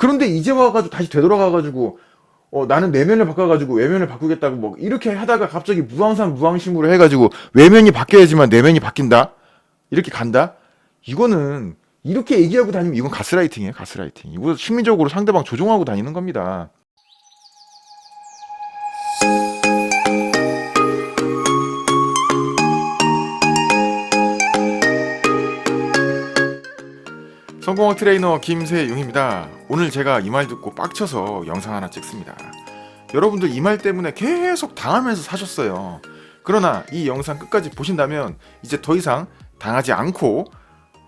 그런데 이제 와가지고 다시 되돌아가가지고 나는 내면을 바꿔가지고 외면을 바꾸겠다고 뭐 이렇게 하다가 갑자기 무항산 무항심으로 해가지고 외면이 바뀌어야지만 내면이 바뀐다? 이렇게 간다? 이거는 이렇게 얘기하고 다니면 이건 가스라이팅이에요, 가스라이팅. 이거 심리적으로 상대방 조종하고 다니는 겁니다. 성공학 트레이너 김세용입니다. 오늘 제가 이 말 듣고 빡쳐서 영상 하나 찍습니다. 여러분들 이 말 때문에 계속 당하면서 사셨어요. 그러나 이 영상 끝까지 보신다면 이제 더 이상 당하지 않고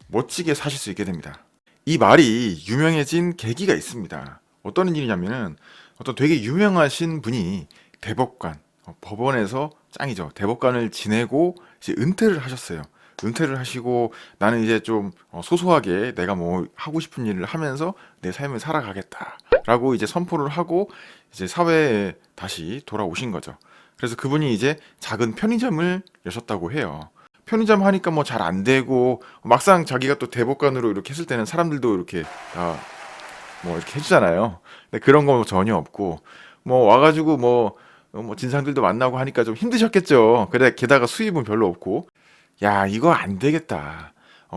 멋지게 사실 수 있게 됩니다. 이 말이 유명해진 계기가 있습니다. 어떤 일이냐면은 어떤 되게 유명하신 분이 대법관, 법원에서 짱이죠. 대법관을 지내고 이제 은퇴를 하셨어요. 은퇴를 하시고 나는 이제 좀 소소하게 내가 뭐 하고 싶은 일을 하면서 내 삶을 살아가겠다라고 이제 선포를 하고 이제 사회에 다시 돌아오신 거죠. 그래서 그분이 이제 작은 편의점을 여셨다고 해요. 편의점 하니까 뭐 잘 안 되고 막상 자기가 또 대법관으로 이렇게 했을 때는 사람들도 이렇게 다 뭐 이렇게 해주잖아요. 근데 그런 거 전혀 없고 뭐 와가지고 뭐 진상들도 만나고 하니까 좀 힘드셨겠죠. 그래 게다가 수입은 별로 없고 야 이거 안 되겠다.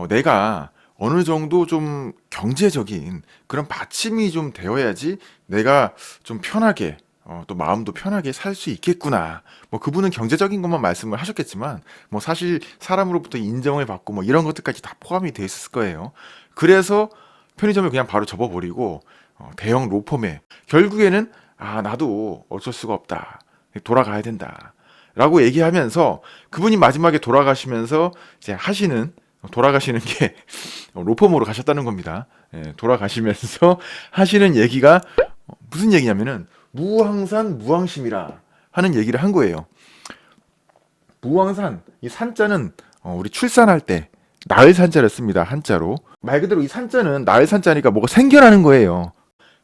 내가 어느 정도 좀 경제적인 그런 받침이 좀 되어야지 내가 좀 편하게 또 마음도 편하게 살 수 있겠구나. 뭐 그분은 경제적인 것만 말씀을 하셨겠지만 뭐 사실 사람으로부터 인정을 받고 뭐 이런 것들까지 다 포함이 돼 있었을 거예요. 그래서 편의점을 그냥 바로 접어버리고 대형 로펌에 결국에는 아 나도 어쩔 수가 없다. 돌아가야 된다. 라고 얘기하면서 그분이 마지막에 돌아가시면서 이제 돌아가시는 게 로펌으로 가셨다는 겁니다. 예, 돌아가시면서 하시는 얘기가 무슨 얘기냐면은 무항산 무항심이라 하는 얘기를 한 거예요. 무항산 이 산자는 우리 출산할 때 나을 산자를 씁니다. 한자로 말 그대로 이 산자는 나을 산자니까 뭐가 생겨나는 거예요.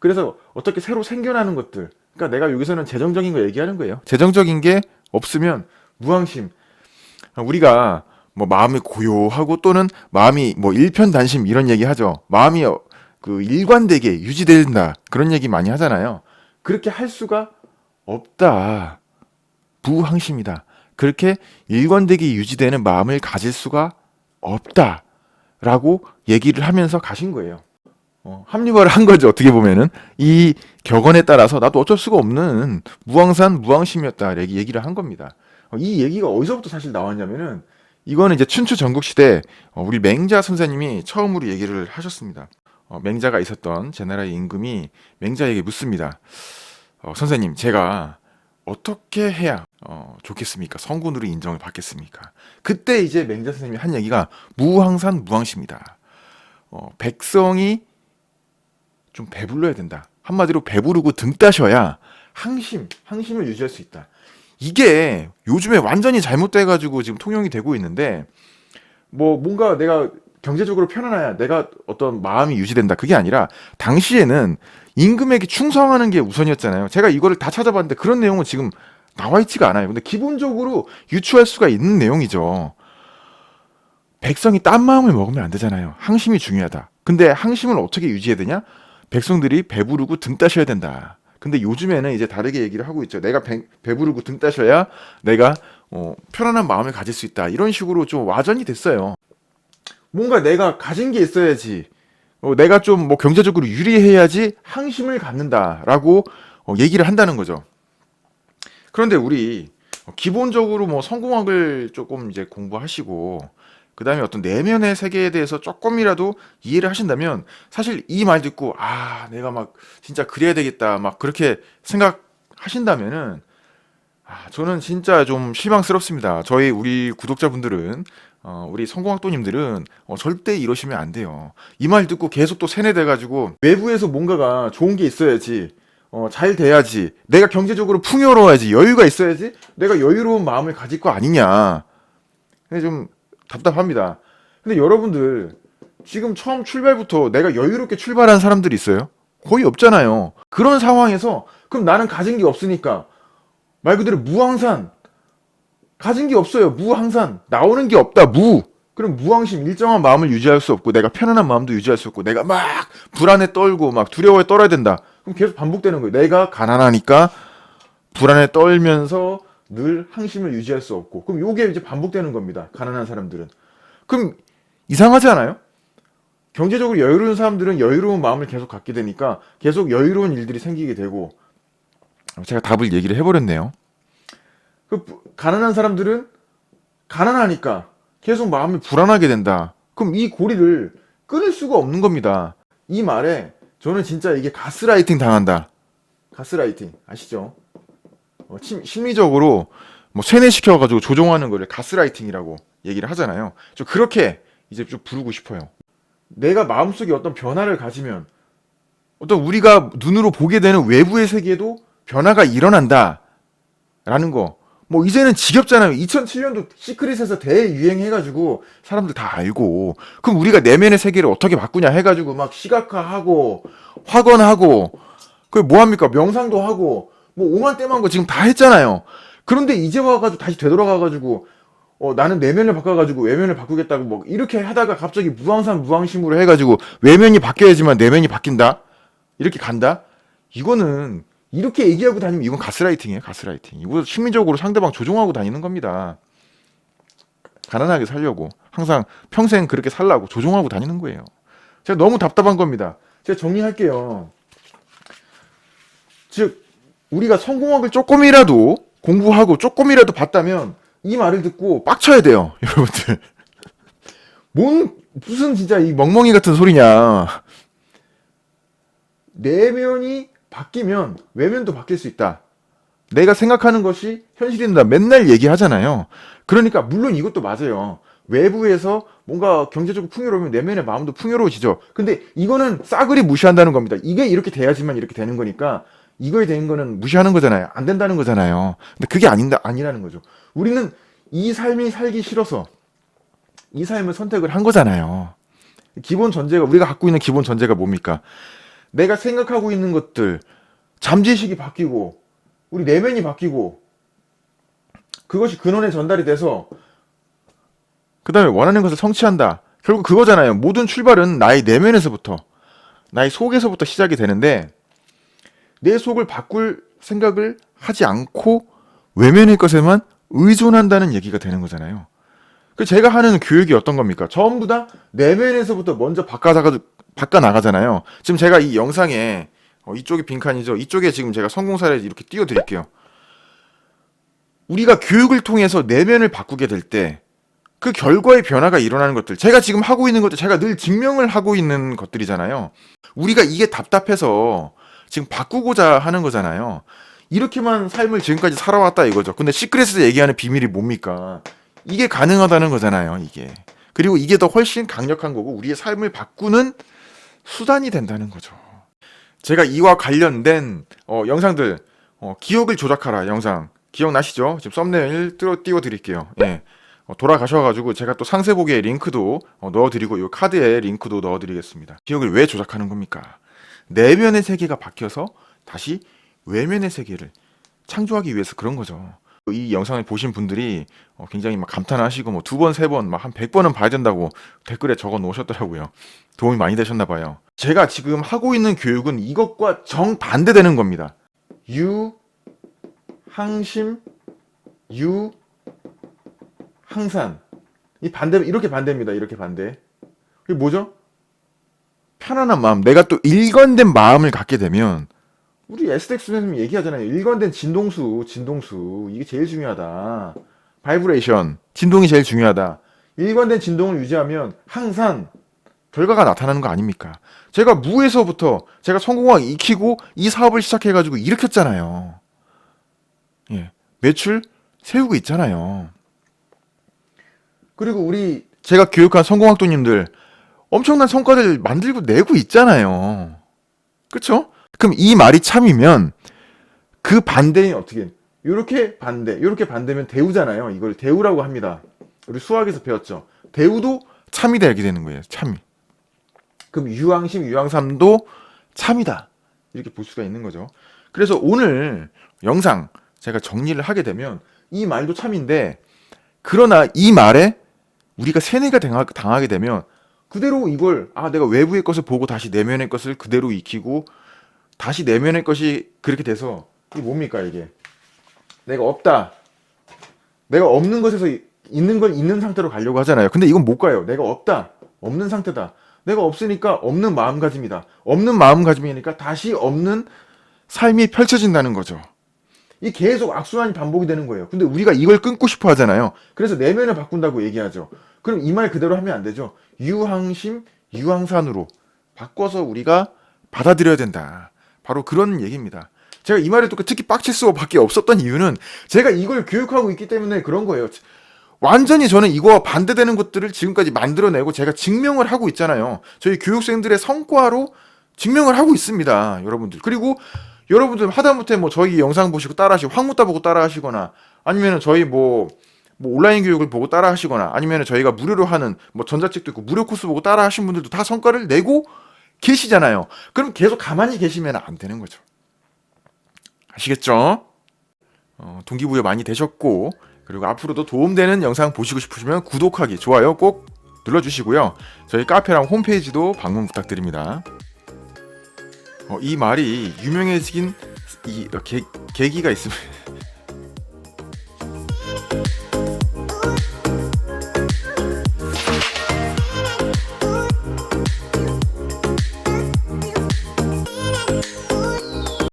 그래서 어떻게 새로 생겨나는 것들 그러니까 내가 여기서는 재정적인 거 얘기하는 거예요. 재정적인 게 없으면 무항심 우리가 뭐 마음이 고요하고 또는 마음이 뭐 일편단심 이런 얘기 하죠. 마음이 그 일관되게 유지된다 그런 얘기 많이 하잖아요. 그렇게 할 수가 없다. 부항심이다. 그렇게 일관되게 유지되는 마음을 가질 수가 없다. 라고 얘기를 하면서 가신 거예요. 합리화를 한 거죠. 어떻게 보면은 이 격언에 따라서 나도 어쩔 수가 없는 무항산 무항심이었다 얘기를 한 겁니다. 이 얘기가 어디서부터 사실 나왔냐면은 이거는 이제 춘추 전국시대 우리 맹자 선생님이 처음으로 얘기를 하셨습니다. 맹자가 있었던 제나라의 임금이 맹자에게 묻습니다. 선생님 제가 어떻게 해야 좋겠습니까? 성군으로 인정을 받겠습니까? 그때 이제 맹자 선생님이 한 얘기가 무항산 무항심이다. 백성이 좀 배불러야 된다. 한마디로 배부르고 등 따셔야 항심을 유지할 수 있다. 이게 요즘에 완전히 잘못돼가지고 지금 통용이 되고 있는데 뭐 뭔가 내가 경제적으로 편안해야 내가 어떤 마음이 유지된다. 그게 아니라 당시에는 임금에게 충성하는 게 우선이었잖아요. 제가 이거를 다 찾아봤는데 그런 내용은 지금 나와 있지가 않아요. 근데 기본적으로 유추할 수가 있는 내용이죠. 백성이 딴 마음을 먹으면 안 되잖아요. 항심이 중요하다. 근데 항심을 어떻게 유지해야 되냐? 백성들이 배부르고 등 따셔야 된다. 근데 요즘에는 이제 다르게 얘기를 하고 있죠. 내가 배부르고 등 따셔야 내가 편안한 마음을 가질 수 있다. 이런 식으로 좀 와전이 됐어요. 뭔가 내가 가진 게 있어야지. 내가 좀 뭐 경제적으로 유리해야지 항심을 갖는다라고 얘기를 한다는 거죠. 그런데 우리 기본적으로 뭐 성공학을 조금 이제 공부하시고 그 다음에 어떤 내면의 세계에 대해서 조금이라도 이해를 하신다면 사실 이 말 듣고 아 내가 막 진짜 그래야 되겠다 막 그렇게 생각하신다면은 저는 진짜 좀 실망스럽습니다. 우리 구독자분들은 우리 성공학도님들은 절대 이러시면 안 돼요. 이 말 듣고 계속 또 세뇌돼가지고 외부에서 뭔가가 좋은 게 있어야지 잘 돼야지 내가 경제적으로 풍요로워야지 여유가 있어야지 내가 여유로운 마음을 가질 거 아니냐. 근데 좀 답답합니다. 근데 여러분들 지금 처음 출발부터 내가 여유롭게 출발한 사람들이 있어요? 거의 없잖아요. 그런 상황에서 그럼 나는 가진 게 없으니까 말 그대로 무항산 가진 게 없어요. 무항산 나오는 게 없다. 그럼 무왕심, 일정한 마음을 유지할 수 없고 내가 편안한 마음도 유지할 수 없고 내가 막 불안에 떨고 막 두려워에 떨어야 된다. 그럼 계속 반복되는 거예요. 내가 가난하니까 불안에 떨면서 늘 항심을 유지할 수 없고, 그럼 요게 이제 반복되는 겁니다. 가난한 사람들은. 그럼 이상하지 않아요? 경제적으로 여유로운 사람들은 여유로운 마음을 계속 갖게 되니까 계속 여유로운 일들이 생기게 되고, 제가 답을 얘기를 해버렸네요. 가난한 사람들은 가난하니까 계속 마음이 불안하게 된다. 그럼 이 고리를 끊을 수가 없는 겁니다. 이 말에 저는 진짜 이게 가스라이팅 당한다. 가스라이팅 아시죠? 심리적으로 뭐 세뇌시켜가지고 조종하는 거를 가스라이팅이라고 얘기를 하잖아요. 저 그렇게 이제 좀 부르고 싶어요. 내가 마음속에 어떤 변화를 가지면 어떤 우리가 눈으로 보게 되는 외부의 세계에도 변화가 일어난다 라는 거. 뭐 이제는 지겹잖아요. 2007년도 시크릿에서 대유행해가지고 사람들 다 알고, 그럼 우리가 내면의 세계를 어떻게 바꾸냐 해가지고 막 시각화하고 확언하고 그 뭐합니까, 명상도 하고 뭐 오만 떼만 거 지금 다 했잖아요. 그런데 이제 와가지고 다시 되돌아가가지고 나는 내면을 바꿔가지고 외면을 바꾸겠다고 뭐 이렇게 하다가 갑자기 무항산 무항심으로 해가지고 외면이 바뀌어야지만 내면이 바뀐다, 이렇게 간다. 이거는 이렇게 얘기하고 다니면 이건 가스라이팅이에요. 가스라이팅. 이거 심리적으로 상대방 조종하고 다니는 겁니다. 가난하게 살려고 항상 평생 그렇게 살라고 조종하고 다니는 거예요. 제가 너무 답답한 겁니다. 제가 정리할게요. 즉 우리가 성공학을 조금이라도 공부하고 조금이라도 봤다면 이 말을 듣고 빡쳐야 돼요. 여러분들. 무슨 진짜 이 멍멍이 같은 소리냐. 내면이 바뀌면 외면도 바뀔 수 있다. 내가 생각하는 것이 현실이 된다. 맨날 얘기하잖아요. 그러니까 물론 이것도 맞아요. 외부에서 뭔가 경제적으로 풍요로우면 내면의 마음도 풍요로워지죠. 근데 이거는 싸그리 무시한다는 겁니다. 이게 이렇게 돼야지만 이렇게 되는 거니까 이거에 대한 거는 무시하는 거잖아요. 안 된다는 거잖아요. 근데 그게 아니라는 거죠. 우리는 이 삶이 살기 싫어서 이 삶을 선택을 한 거잖아요. 기본 전제가, 우리가 갖고 있는 기본 전제가 뭡니까? 내가 생각하고 있는 것들, 잠재의식이 바뀌고 우리 내면이 바뀌고 그것이 근원에 전달이 돼서 그 다음에 원하는 것을 성취한다. 결국 그거잖아요. 모든 출발은 나의 내면에서부터, 나의 속에서부터 시작이 되는데 내 속을 바꿀 생각을 하지 않고 외면의 것에만 의존한다는 얘기가 되는 거잖아요. 그 제가 하는 교육이 어떤 겁니까? 전부 다 내면에서부터 먼저 바꿔 나가잖아요. 지금 제가 이 영상에 이쪽이 빈칸이죠. 이쪽에 지금 제가 성공 사례 이렇게 띄워 드릴게요. 우리가 교육을 통해서 내면을 바꾸게 될 때 그 결과의 변화가 일어나는 것들, 제가 지금 하고 있는 것들, 제가 늘 증명을 하고 있는 것들이잖아요. 우리가 이게 답답해서 지금 바꾸고자 하는 거잖아요. 이렇게만 삶을 지금까지 살아왔다 이거죠. 근데 시크릿에서 얘기하는 비밀이 뭡니까? 이게 가능하다는 거잖아요, 이게. 그리고 이게 더 훨씬 강력한 거고 우리의 삶을 바꾸는 수단이 된다는 거죠. 제가 이와 관련된 영상들, 기억을 조작하라 영상 기억나시죠? 지금 썸네일 띄워 드릴게요. 예. 돌아가셔가지고 제가 또 상세보기에 링크도 넣어드리고 이 카드에 링크도 넣어드리겠습니다. 기억을 왜 조작하는 겁니까? 내면의 세계가 바뀌어서 다시 외면의 세계를 창조하기 위해서 그런 거죠. 이 영상을 보신 분들이 굉장히 막 감탄하시고 뭐 2번, 3번, 막 한 100번은 봐야 된다고 댓글에 적어 놓으셨더라고요. 도움이 많이 되셨나 봐요. 제가 지금 하고 있는 교육은 이것과 정반대되는 겁니다. 항심, 항산. 이 반대, 이렇게 반대입니다. 이렇게 반대. 이게 뭐죠? 편안한 마음. 내가 또 일관된 마음을 갖게 되면, 우리 에스텍스 선생님이 얘기하잖아요. 일관된 진동수. 이게 제일 중요하다. 바이브레이션. 진동이 제일 중요하다. 일관된 진동을 유지하면 항상 결과가 나타나는 거 아닙니까? 제가 무에서부터 제가 성공학 익히고 이 사업을 시작해가지고 일으켰잖아요. 예. 매출 세우고 있잖아요. 그리고 제가 교육한 성공학도님들 엄청난 성과들 만들고 내고 있잖아요. 그쵸? 그럼 이 말이 참이면 그 반대인 어떻게? 요렇게 반대면 대우잖아요. 이걸 대우라고 합니다. 우리 수학에서 배웠죠. 대우도 참이다 이렇게 되는 거예요. 참이. 그럼 유항심, 유항삼도 참이다. 이렇게 볼 수가 있는 거죠. 그래서 오늘 영상 제가 정리를 하게 되면 이 말도 참인데, 그러나 이 말에 우리가 세뇌가 당하게 되면 그대로 이걸 내가 외부의 것을 보고 다시 내면의 것을 그대로 익히고 다시 내면의 것이 그렇게 돼서 이게 뭡니까 이게 내가 없다 내가 없는 것에서 있는 걸 있는 상태로 가려고 하잖아요. 근데 이건 못 가요. 내가 없다 없는 상태다. 내가 없으니까 없는 마음가짐이다. 없는 마음가짐이니까 다시 없는 삶이 펼쳐진다는 거죠. 이 계속 악순환이 반복이 되는 거예요. 근데 우리가 이걸 끊고 싶어 하잖아요. 그래서 내면을 바꾼다고 얘기하죠. 그럼 이 말 그대로 하면 안 되죠. 유항심, 유항산으로 바꿔서 우리가 받아들여야 된다. 바로 그런 얘기입니다. 제가 이 말에 또 특히 빡칠 수밖에 없었던 이유는 제가 이걸 교육하고 있기 때문에 그런 거예요. 완전히 저는 이거와 반대되는 것들을 지금까지 만들어내고 제가 증명을 하고 있잖아요. 저희 교육생들의 성과로 증명을 하고 있습니다. 여러분들. 그리고 여러분들 하다못해 뭐 저희 영상 보시고 따라하시고 황무따 보고 따라하시거나 아니면은 저희 뭐 온라인 교육을 보고 따라하시거나 아니면은 저희가 무료로 하는 뭐 전자책도 있고 무료 코스 보고 따라하신 분들도 다 성과를 내고 계시잖아요. 그럼 계속 가만히 계시면 안 되는 거죠. 아시겠죠? 동기부여 많이 되셨고 그리고 앞으로도 도움되는 영상 보시고 싶으시면 구독하기, 좋아요 꼭 눌러주시고요. 저희 카페랑 홈페이지도 방문 부탁드립니다. 이 말이 유명해지긴 계기가 있습니다.